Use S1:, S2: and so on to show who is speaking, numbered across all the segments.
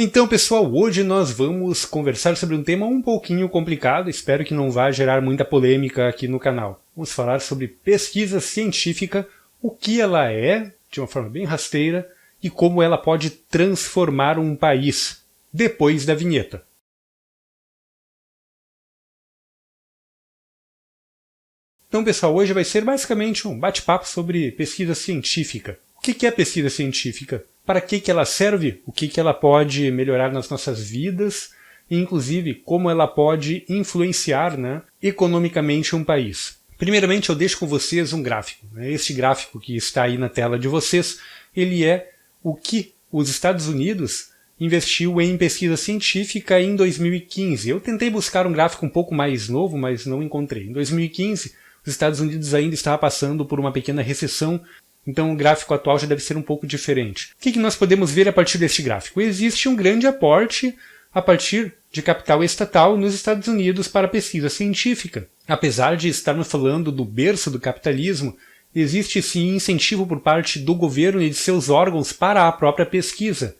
S1: Então, pessoal, hoje nós vamos conversar sobre um tema um pouquinho complicado, espero que não vá gerar muita polêmica aqui no canal. Vamos falar sobre pesquisa científica, o que ela é, de uma forma bem rasteira, e como ela pode transformar um país, depois da vinheta. Então, pessoal, hoje vai ser basicamente um bate-papo sobre pesquisa científica. O que é pesquisa científica? Para que ela serve? O que ela pode melhorar nas nossas vidas? E, inclusive, como ela pode influenciar, economicamente um país. Primeiramente, eu deixo com vocês um gráfico. Este gráfico que está aí na tela de vocês, ele é o que os Estados Unidos investiu em pesquisa científica em 2015. Eu tentei buscar um gráfico um pouco mais novo, mas não encontrei. Em 2015, os Estados Unidos ainda estavam passando por uma pequena recessão, então o gráfico atual já deve ser um pouco diferente. O que nós podemos ver a partir deste gráfico? Existe um grande aporte a partir de capital estatal nos Estados Unidos para a pesquisa científica. Apesar de estarmos falando do berço do capitalismo, existe sim incentivo por parte do governo e de seus órgãos para a própria pesquisa.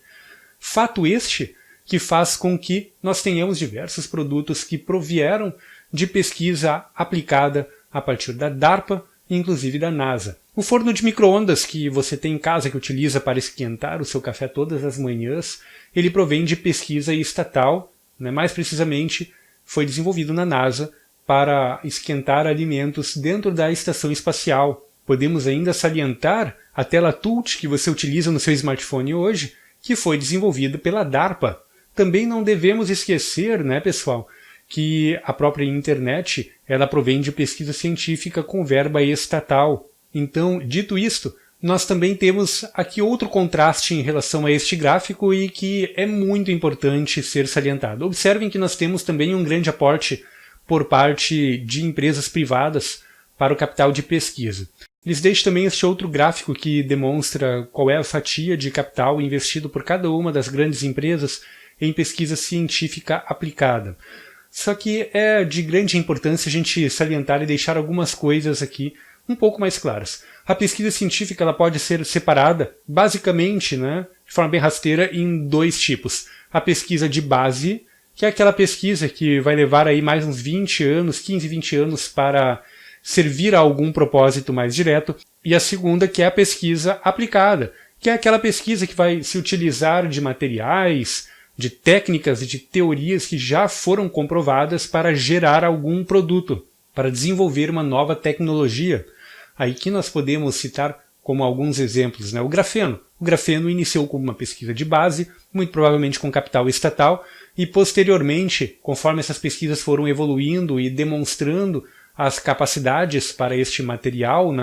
S1: Fato este que faz com que nós tenhamos diversos produtos que provieram de pesquisa aplicada a partir da DARPA, inclusive da NASA. O forno de micro-ondas que você tem em casa, que utiliza para esquentar o seu café todas as manhãs, ele provém de pesquisa estatal, mais precisamente foi desenvolvido na NASA para esquentar alimentos dentro da estação espacial. Podemos ainda salientar a tela touch que você utiliza no seu smartphone hoje, que foi desenvolvida pela DARPA. Também não devemos esquecer, pessoal, que a própria internet ela provém de pesquisa científica com verba estatal. Então, dito isto, nós também temos aqui outro contraste em relação a este gráfico e que é muito importante ser salientado. Observem que nós temos também um grande aporte por parte de empresas privadas para o capital de pesquisa. Lhes deixo também este outro gráfico que demonstra qual é a fatia de capital investido por cada uma das grandes empresas em pesquisa científica aplicada. Só que é de grande importância a gente salientar e deixar algumas coisas aqui um pouco mais claras. A pesquisa científica ela pode ser separada, basicamente, de forma bem rasteira, em dois tipos. A pesquisa de base, que é aquela pesquisa que vai levar aí mais uns 20 anos, 15, 20 anos para servir a algum propósito mais direto. E a segunda, que é a pesquisa aplicada, que é aquela pesquisa que vai se utilizar de materiais, de técnicas e de teorias que já foram comprovadas para gerar algum produto, para desenvolver uma nova tecnologia. Aí que nós podemos citar como alguns exemplos, o grafeno. O grafeno iniciou como uma pesquisa de base, muito provavelmente com capital estatal, e posteriormente, conforme essas pesquisas foram evoluindo e demonstrando as capacidades para este material,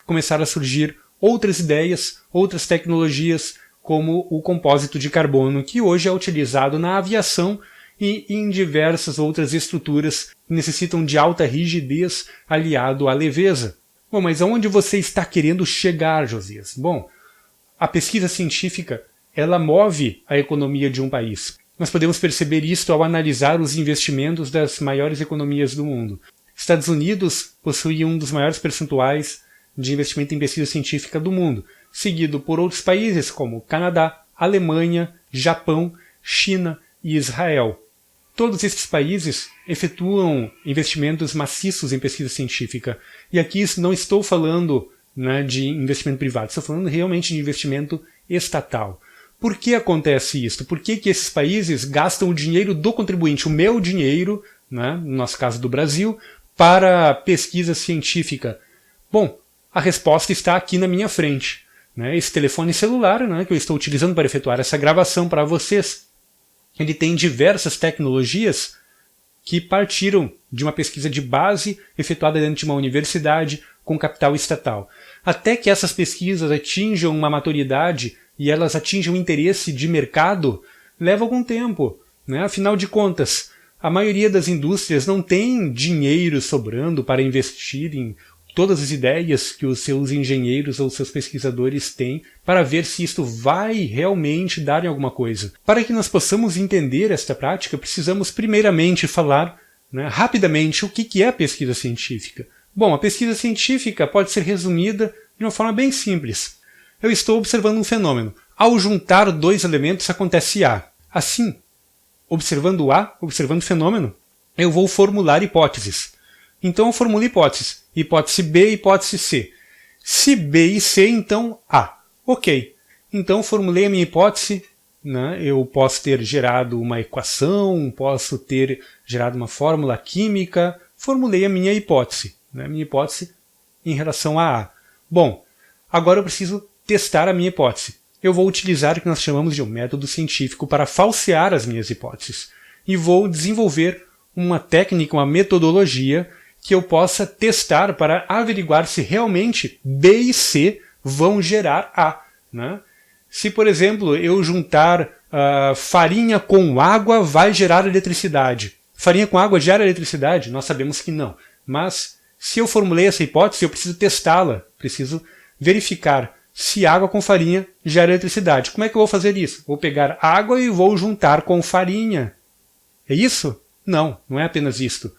S1: começaram a surgir outras ideias, outras tecnologias, como o compósito de carbono, que hoje é utilizado na aviação e em diversas outras estruturas que necessitam de alta rigidez aliado à leveza. Bom, mas aonde você está querendo chegar, Josias? Bom, a pesquisa científica, ela move a economia de um país. Nós podemos perceber isto ao analisar os investimentos das maiores economias do mundo. Estados Unidos possui um dos maiores percentuais de investimento em pesquisa científica do mundo, seguido por outros países como Canadá, Alemanha, Japão, China e Israel. Todos estes países efetuam investimentos maciços em pesquisa científica. E aqui não estou falando de investimento privado, estou falando realmente de investimento estatal. Por que acontece isso? Por que esses países gastam o dinheiro do contribuinte, o meu dinheiro, no nosso caso do Brasil, para pesquisa científica? Bom, a resposta está aqui na minha frente. Esse telefone celular que eu estou utilizando para efetuar essa gravação para vocês, ele tem diversas tecnologias que partiram de uma pesquisa de base efetuada dentro de uma universidade com capital estatal. Até que essas pesquisas atinjam uma maturidade e elas atinjam um interesse de mercado, leva algum tempo. Afinal de contas, a maioria das indústrias não tem dinheiro sobrando para investir em todas as ideias que os seus engenheiros ou seus pesquisadores têm para ver se isto vai realmente dar em alguma coisa. Para que nós possamos entender esta prática, precisamos primeiramente falar rapidamente o que é a pesquisa científica. Bom, a pesquisa científica pode ser resumida de uma forma bem simples. Eu estou observando um fenômeno. Ao juntar dois elementos acontece A. Assim, observando o A, observando o fenômeno, eu vou formular hipóteses. Então eu formulo hipóteses. Hipótese B, hipótese C. Se B e C, então A. Ok. Então formulei a minha hipótese, né? Eu posso ter gerado uma equação, posso ter gerado uma fórmula química. Formulei a minha hipótese, né? Minha hipótese em relação a A. Bom, agora eu preciso testar a minha hipótese. Eu vou utilizar o que nós chamamos de um método científico para falsear as minhas hipóteses. E vou desenvolver uma técnica, uma metodologia que eu possa testar para averiguar se realmente B e C vão gerar A, né? Se, por exemplo, eu juntar farinha com água, vai gerar eletricidade. Farinha com água gera eletricidade? Nós sabemos que não. Mas, se eu formulei essa hipótese, eu preciso testá-la. Preciso verificar se água com farinha gera eletricidade. Como é que eu vou fazer isso? Vou pegar água e vou juntar com farinha. É isso? Não, não é apenas isto.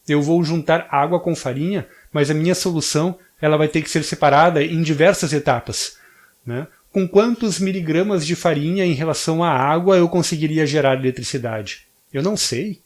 S1: Eu vou juntar água com farinha, mas a minha solução ela vai ter que ser separada em diversas etapas, né? Com quantos miligramas de farinha em relação à água eu conseguiria gerar eletricidade? Eu não sei.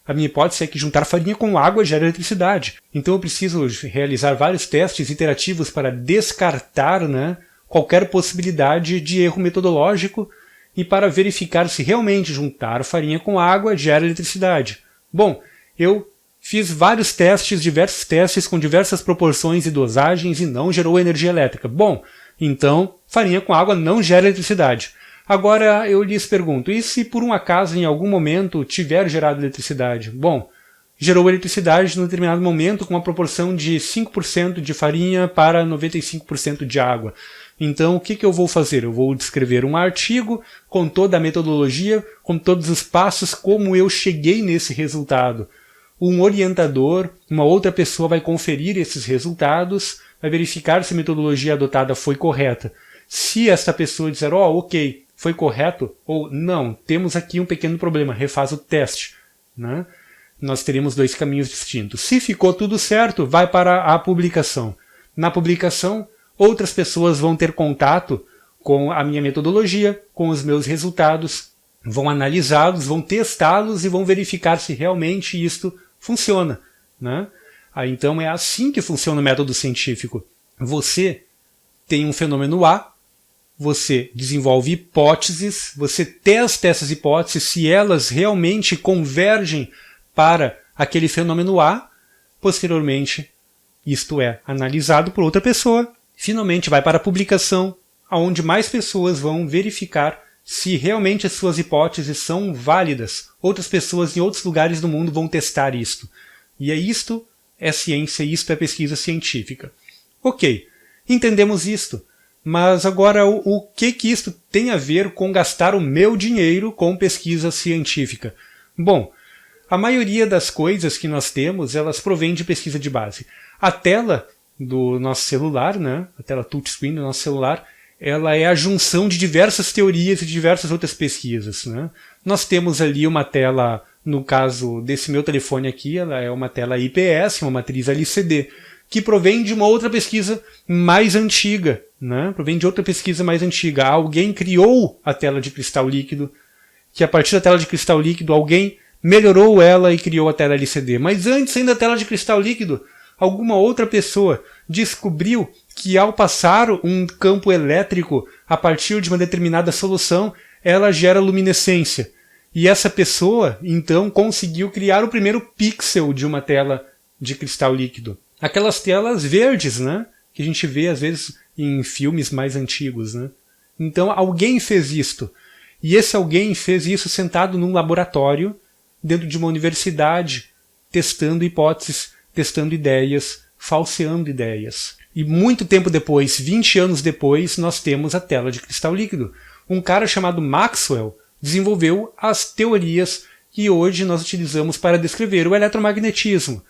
S1: A minha hipótese é que juntar farinha com água gera eletricidade. Então eu preciso realizar vários testes iterativos para descartar, né, qualquer possibilidade de erro metodológico e para verificar se realmente juntar farinha com água gera eletricidade. Bom, eu fiz vários testes, diversos testes com diversas proporções e dosagens e não gerou energia elétrica. Bom, então farinha com água não gera eletricidade. Agora eu lhes pergunto, e se por um acaso em algum momento tiver gerado eletricidade? Bom, gerou eletricidade num determinado momento com uma proporção de 5% de farinha para 95% de água. Então o que eu vou fazer? Eu vou descrever um artigo com toda a metodologia, com todos os passos, como eu cheguei nesse resultado. Um orientador, uma outra pessoa vai conferir esses resultados, vai verificar se a metodologia adotada foi correta. Se esta pessoa disser, ok, foi correto, ou não, temos aqui um pequeno problema, refaz o teste, né? Nós teremos dois caminhos distintos. Se ficou tudo certo, vai para a publicação. Na publicação, outras pessoas vão ter contato com a minha metodologia, com os meus resultados, vão analisá-los, vão testá-los e vão verificar se realmente isto funciona, né? Então é assim que funciona o método científico. Você tem um fenômeno A, você desenvolve hipóteses, você testa essas hipóteses, se elas realmente convergem para aquele fenômeno A, posteriormente isto é analisado por outra pessoa, finalmente vai para a publicação, onde mais pessoas vão verificar se realmente as suas hipóteses são válidas. Outras pessoas em outros lugares do mundo vão testar isto. E isto é ciência, isto é pesquisa científica. Ok, entendemos isto. Mas agora o que isto tem a ver com gastar o meu dinheiro com pesquisa científica? Bom, a maioria das coisas que nós temos, elas provêm de pesquisa de base. A tela do nosso celular, né, a tela touchscreen do nosso celular, ela é a junção de diversas teorias e de diversas outras pesquisas, né? Nós temos ali uma tela, no caso desse meu telefone aqui, ela é uma tela IPS, uma matriz LCD, que provém de uma outra pesquisa mais antiga, né? Provém de outra pesquisa mais antiga. Alguém criou a tela de cristal líquido, que a partir da tela de cristal líquido alguém melhorou ela e criou a tela LCD. Mas antes ainda da tela de cristal líquido, alguma outra pessoa descobriu que ao passar um campo elétrico a partir de uma determinada solução, ela gera luminescência. E essa pessoa, então, conseguiu criar o primeiro pixel de uma tela de cristal líquido. Aquelas telas verdes, né? Que a gente vê, às vezes, em filmes mais antigos, né? Então, alguém fez isto. E esse alguém fez isso sentado num laboratório, dentro de uma universidade, testando hipóteses, testando ideias, falseando ideias. E muito tempo depois, 20 anos depois, nós temos a tela de cristal líquido. Um cara chamado Maxwell desenvolveu as teorias que hoje nós utilizamos para descrever o eletromagnetismo.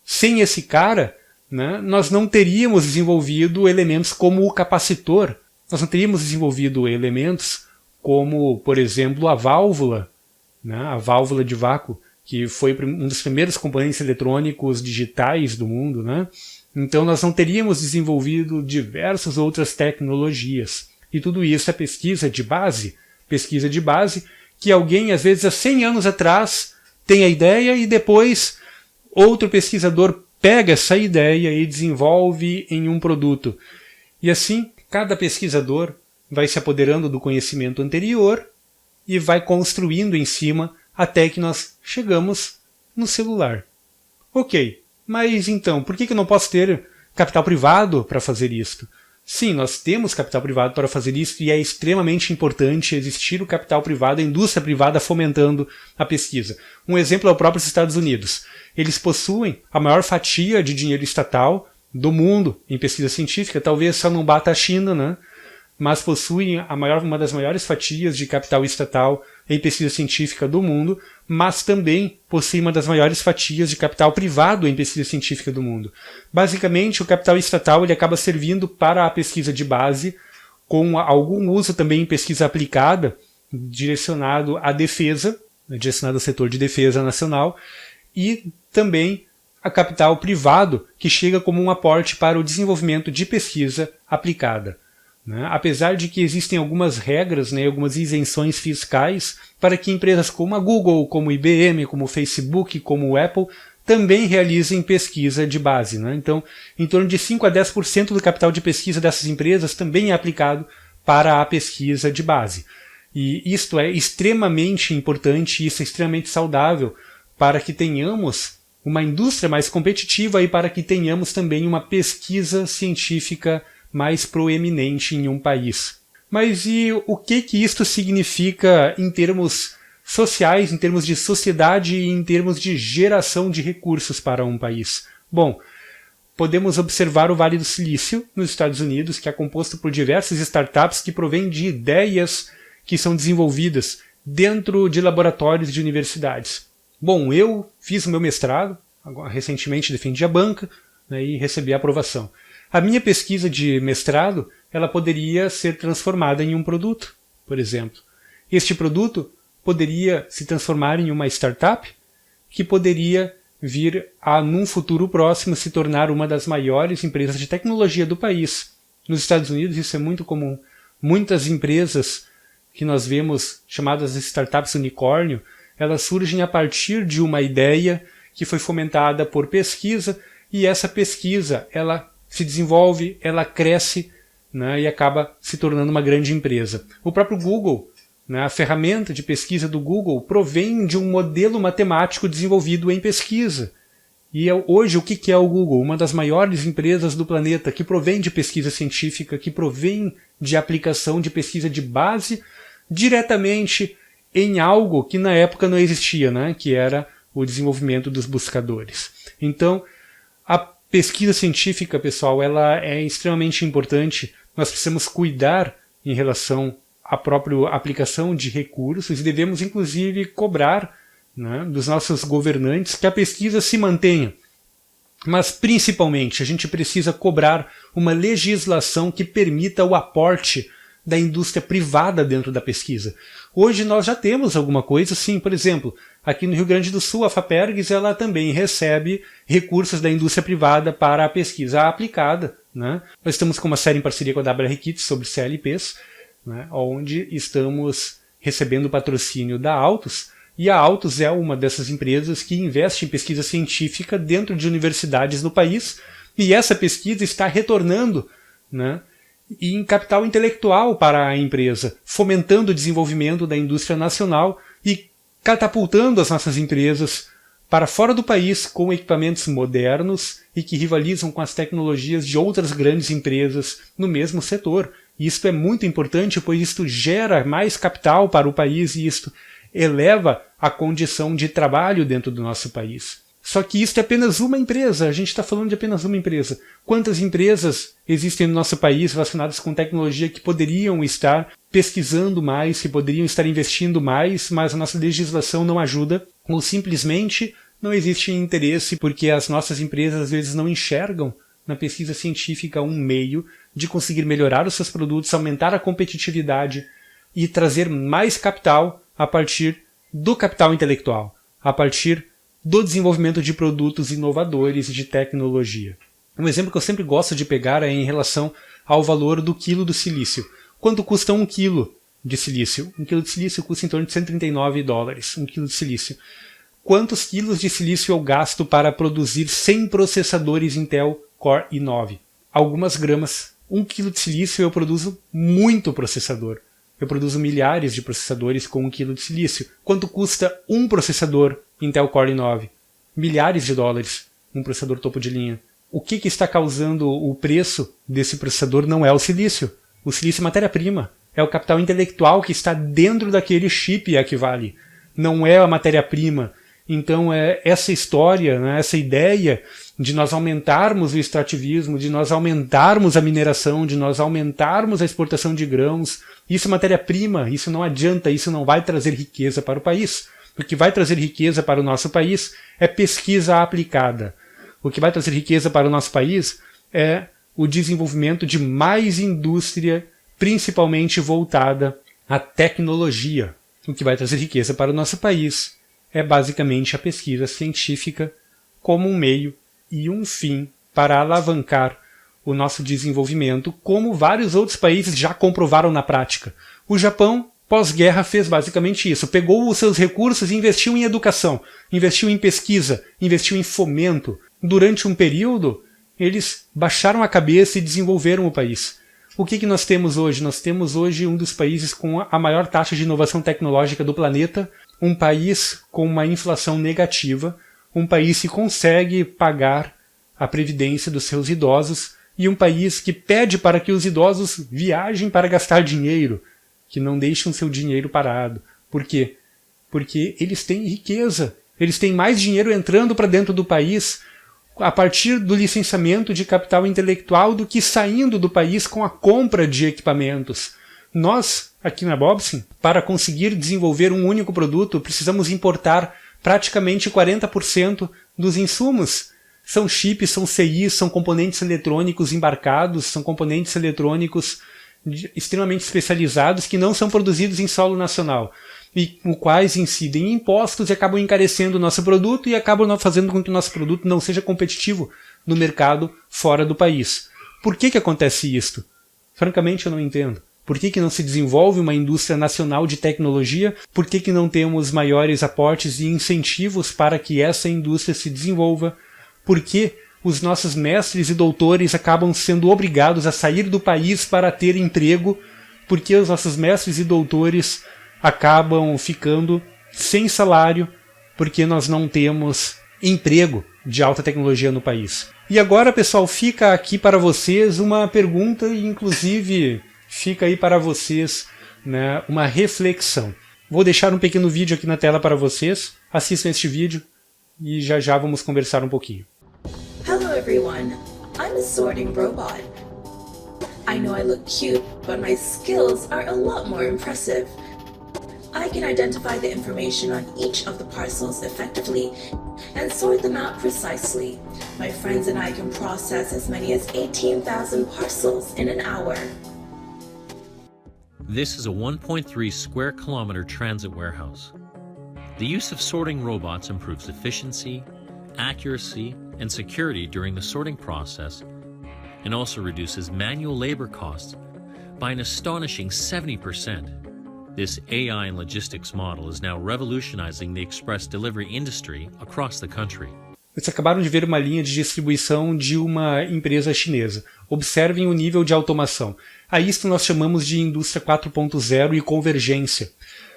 S1: Sem esse cara, né, nós não teríamos desenvolvido elementos como o capacitor, nós não teríamos desenvolvido elementos como, por exemplo, a válvula, né, a válvula de vácuo, que foi um dos primeiros componentes eletrônicos digitais do mundo, né? Então nós não teríamos desenvolvido diversas outras tecnologias. E tudo isso é pesquisa de base, pesquisa de base, que alguém, às vezes, há 100 anos atrás, tem a ideia e depois outro pesquisador pega essa ideia e desenvolve em um produto. E assim, cada pesquisador vai se apoderando do conhecimento anterior e vai construindo em cima até que nós chegamos no celular. Ok, mas então, por que eu não posso ter capital privado para fazer isto? Sim, nós temos capital privado para fazer isso e é extremamente importante existir o capital privado, a indústria privada fomentando a pesquisa. Um exemplo é o próprio Estados Unidos. Eles possuem a maior fatia de dinheiro estatal do mundo em pesquisa científica, talvez só não bata a China, né? Mas possuem uma das maiores fatias de capital estatal em pesquisa científica do mundo, mas também possuem uma das maiores fatias de capital privado em pesquisa científica do mundo. Basicamente, o capital estatal ele acaba servindo para a pesquisa de base, com algum uso também em pesquisa aplicada, direcionado à defesa, direcionado ao setor de defesa nacional, e também a capital privado, que chega como um aporte para o desenvolvimento de pesquisa aplicada. Apesar de que existem algumas regras, algumas isenções fiscais para que empresas como a Google, como a IBM, como o Facebook, como o Apple, também realizem pesquisa de base. Então, em torno de 5 a 10% do capital de pesquisa dessas empresas também é aplicado para a pesquisa de base. E isto é extremamente importante, isso é extremamente saudável para que tenhamos uma indústria mais competitiva e para que tenhamos também uma pesquisa científica mais proeminente em um país. Mas e o que isto significa em termos sociais, em termos de sociedade e em termos de geração de recursos para um país? Bom, podemos observar o Vale do Silício, nos Estados Unidos, que é composto por diversas startups que provêm de ideias que são desenvolvidas dentro de laboratórios de universidades. Bom, eu fiz o meu mestrado, recentemente defendi a banca, e recebi a aprovação. A minha pesquisa de mestrado, ela poderia ser transformada em um produto, por exemplo. Este produto poderia se transformar em uma startup que poderia vir a, num futuro próximo, se tornar uma das maiores empresas de tecnologia do país. Nos Estados Unidos isso é muito comum. Muitas empresas que nós vemos chamadas de startups unicórnio, elas surgem a partir de uma ideia que foi fomentada por pesquisa e essa pesquisa, ela se desenvolve, ela cresce, e acaba se tornando uma grande empresa. O próprio Google, a ferramenta de pesquisa do Google, provém de um modelo matemático desenvolvido em pesquisa. E hoje, o que é o Google? Uma das maiores empresas do planeta, que provém de pesquisa científica, que provém de aplicação de pesquisa de base diretamente em algo que na época não existia, que era o desenvolvimento dos buscadores. Então, a pesquisa científica, pessoal, ela é extremamente importante. Nós precisamos cuidar em relação à própria aplicação de recursos e devemos, inclusive, cobrar dos nossos governantes que a pesquisa se mantenha. Mas, principalmente, a gente precisa cobrar uma legislação que permita o aporte da indústria privada dentro da pesquisa. Hoje nós já temos alguma coisa, sim, por exemplo, aqui no Rio Grande do Sul, a FAPERGS ela também recebe recursos da indústria privada para a pesquisa aplicada. Nós estamos com uma série em parceria com a WR Kits sobre CLPs, onde estamos recebendo patrocínio da Altus, e a Altus é uma dessas empresas que investe em pesquisa científica dentro de universidades no país, e essa pesquisa está retornando em capital intelectual para a empresa, fomentando o desenvolvimento da indústria nacional e catapultando as nossas empresas para fora do país com equipamentos modernos e que rivalizam com as tecnologias de outras grandes empresas no mesmo setor. E isto é muito importante, pois isto gera mais capital para o país e isto eleva a condição de trabalho dentro do nosso país. Só que isso é apenas uma empresa, a gente está falando de apenas uma empresa. Quantas empresas existem no nosso país relacionadas com tecnologia que poderiam estar pesquisando mais, que poderiam estar investindo mais, mas a nossa legislação não ajuda, ou simplesmente não existe interesse porque as nossas empresas às vezes não enxergam na pesquisa científica um meio de conseguir melhorar os seus produtos, aumentar a competitividade e trazer mais capital a partir do capital intelectual, a partir do desenvolvimento de produtos inovadores e de tecnologia. Um exemplo que eu sempre gosto de pegar é em relação ao valor do quilo do silício. Quanto custa 1 quilo de silício. 1 quilo de silício custa em torno de $139, 1 quilo de silício. Quantos quilos de silício eu gasto para produzir 100 processadores Intel Core i9? Algumas gramas. 1 quilo de silício eu produzo muito processador. Eu produzo milhares de processadores com 1 quilo de silício. Quanto custa um processador Intel Core i9? Milhares de dólares, um processador topo de linha. O que está causando o preço desse processador não é o silício. O silício é matéria-prima. É o capital intelectual que está dentro daquele chip que vale. Não é a matéria-prima. Então, essa história, né, essa ideia de nós aumentarmos o extrativismo, de nós aumentarmos a mineração, de nós aumentarmos a exportação de grãos, isso é matéria-prima, isso não adianta, isso não vai trazer riqueza para o país. O que vai trazer riqueza para o nosso país é pesquisa aplicada. O que vai trazer riqueza para o nosso país é o desenvolvimento de mais indústria, principalmente voltada à tecnologia. O que vai trazer riqueza para o nosso país é basicamente a pesquisa científica como um meio e um fim para alavancar o nosso desenvolvimento, como vários outros países já comprovaram na prática. O Japão, pós-guerra, fez basicamente isso. Pegou os seus recursos e investiu em educação, investiu em pesquisa, investiu em fomento. Durante um período, eles baixaram a cabeça e desenvolveram o país. O que nós temos hoje? Nós temos hoje um dos países com a maior taxa de inovação tecnológica do planeta, um país com uma inflação negativa, um país que consegue pagar a previdência dos seus idosos e um país que pede para que os idosos viajem para gastar dinheiro, que não deixem seu dinheiro parado. Por quê? Porque eles têm riqueza, eles têm mais dinheiro entrando para dentro do país a partir do licenciamento de capital intelectual do que saindo do país com a compra de equipamentos. Nós, aqui na Bobson, para conseguir desenvolver um único produto, precisamos importar praticamente 40% dos insumos. São chips, são CIs, são componentes eletrônicos embarcados, são componentes eletrônicos extremamente especializados que não são produzidos em solo nacional e com quais incidem impostos e acabam encarecendo o nosso produto e acabam fazendo com que o nosso produto não seja competitivo no mercado fora do país. Por que acontece isto? Francamente, eu não entendo. Por que não se desenvolve uma indústria nacional de tecnologia? Por que não temos maiores aportes e incentivos para que essa indústria se desenvolva? Por que os nossos mestres e doutores acabam sendo obrigados a sair do país para ter emprego? Por que os nossos mestres e doutores acabam ficando sem salário? Porque nós não temos emprego de alta tecnologia no país. E agora, pessoal, fica aqui para vocês uma pergunta e, inclusive, fica aí para vocês, né, uma reflexão. Vou deixar um pequeno vídeo aqui na tela para vocês. Assistam este vídeo e já já vamos conversar um pouquinho.
S2: Hello everyone, I'm a sorting robot. I know I look cute, but my skills are a lot more impressive. I can identify the information on each of the parcels effectively and sort them out precisely. My friends and I can process as many as 18,000 parcels in an hour.
S3: This is a 1.3 square kilometer transit warehouse. The use of sorting robots improves efficiency, accuracy, and security during the sorting process, and also reduces manual labor costs by an astonishing 70%. This AI and logistics model is now revolutionizing the express delivery industry across the country.
S1: Vocês acabaram de ver uma linha de distribuição de uma empresa chinesa. Observem o nível de automação. A isso nós chamamos de indústria 4.0 e convergência.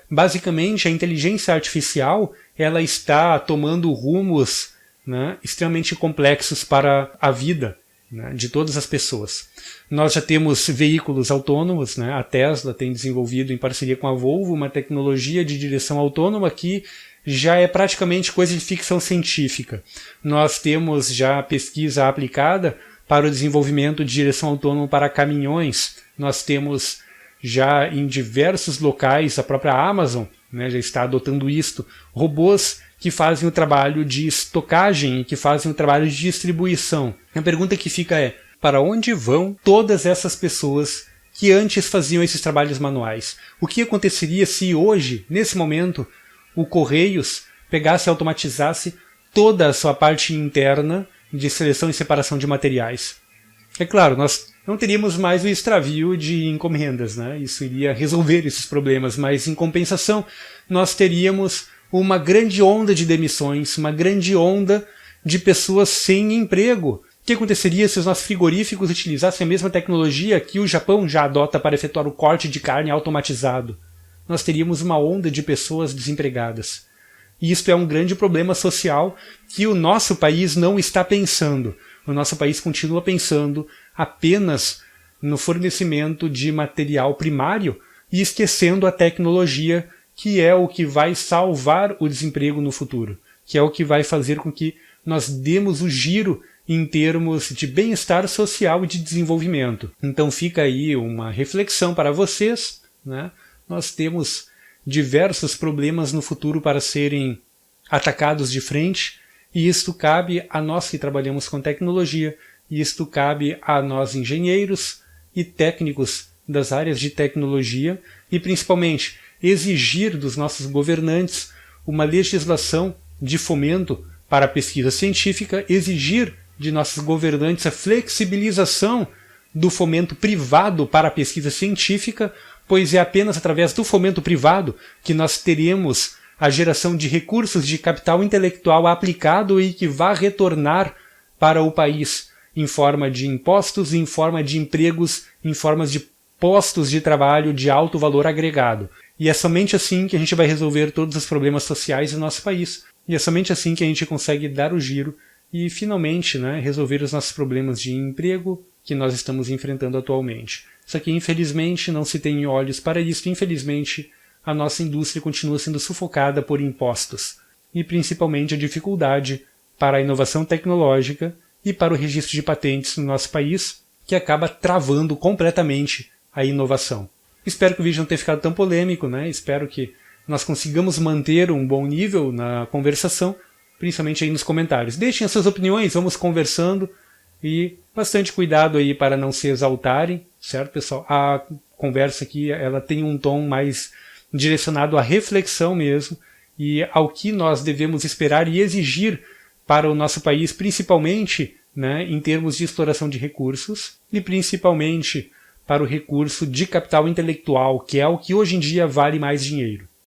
S1: Basicamente, a inteligência artificial ela está tomando rumos, né, extremamente complexos para a vida, né, de todas as pessoas. Nós já temos veículos autônomos, né, a Tesla tem desenvolvido em parceria com a Volvo uma tecnologia de direção autônoma que já é praticamente coisa de ficção científica. Nós temos já pesquisa aplicada para o desenvolvimento de direção autônoma para caminhões. Nós temos já em diversos locais, a própria Amazon, né, já está adotando isto, robôs que fazem o trabalho de estocagem e que fazem o trabalho de distribuição. A pergunta que fica é, para onde vão todas essas pessoas que antes faziam esses trabalhos manuais? O que aconteceria se hoje, nesse momento, o Correios pegasse e automatizasse toda a sua parte interna de seleção e separação de materiais? É claro, nós não teríamos mais o extravio de encomendas, né? Isso iria resolver esses problemas, mas em compensação nós teríamos uma grande onda de demissões, uma grande onda de pessoas sem emprego. O que aconteceria se os nossos frigoríficos utilizassem a mesma tecnologia que o Japão já adota para efetuar o corte de carne automatizado? Nós teríamos uma onda de pessoas desempregadas. E isto é um grande problema social que o nosso país não está pensando. O nosso país continua pensando apenas no fornecimento de material primário e esquecendo a tecnologia, que é o que vai salvar o desemprego no futuro, que é o que vai fazer com que nós demos o giro em termos de bem-estar social e de desenvolvimento. Então fica aí uma reflexão para vocês, né? Nós temos diversos problemas no futuro para serem atacados de frente, e isto cabe a nós que trabalhamos com tecnologia, e isto cabe a nós engenheiros e técnicos das áreas de tecnologia, e principalmente exigir dos nossos governantes uma legislação de fomento para a pesquisa científica, exigir de nossos governantes a flexibilização do fomento privado para a pesquisa científica, pois é apenas através do fomento privado que nós teremos a geração de recursos de capital intelectual aplicado e que vai retornar para o país em forma de impostos, em forma de empregos, em forma de postos de trabalho de alto valor agregado. E é somente assim que a gente vai resolver todos os problemas sociais do nosso país. E é somente assim que a gente consegue dar o giro e finalmente, né, resolver os nossos problemas de emprego que nós estamos enfrentando atualmente. Só que infelizmente não se tem olhos para isso, infelizmente a nossa indústria continua sendo sufocada por impostos e principalmente a dificuldade para a inovação tecnológica e para o registro de patentes no nosso país, que acaba travando completamente a inovação. Espero que o vídeo não tenha ficado tão polêmico, né? Espero que nós consigamos manter um bom nível na conversação, principalmente aí nos comentários. Deixem as suas opiniões, vamos conversando e bastante cuidado aí para não se exaltarem, certo, pessoal? A conversa aqui, ela tem um tom mais direcionado à reflexão mesmo e ao que nós devemos esperar e exigir para o nosso país, principalmente, né, em termos de exploração de recursos e principalmente para o recurso de capital intelectual, que é o que hoje em dia vale mais dinheiro.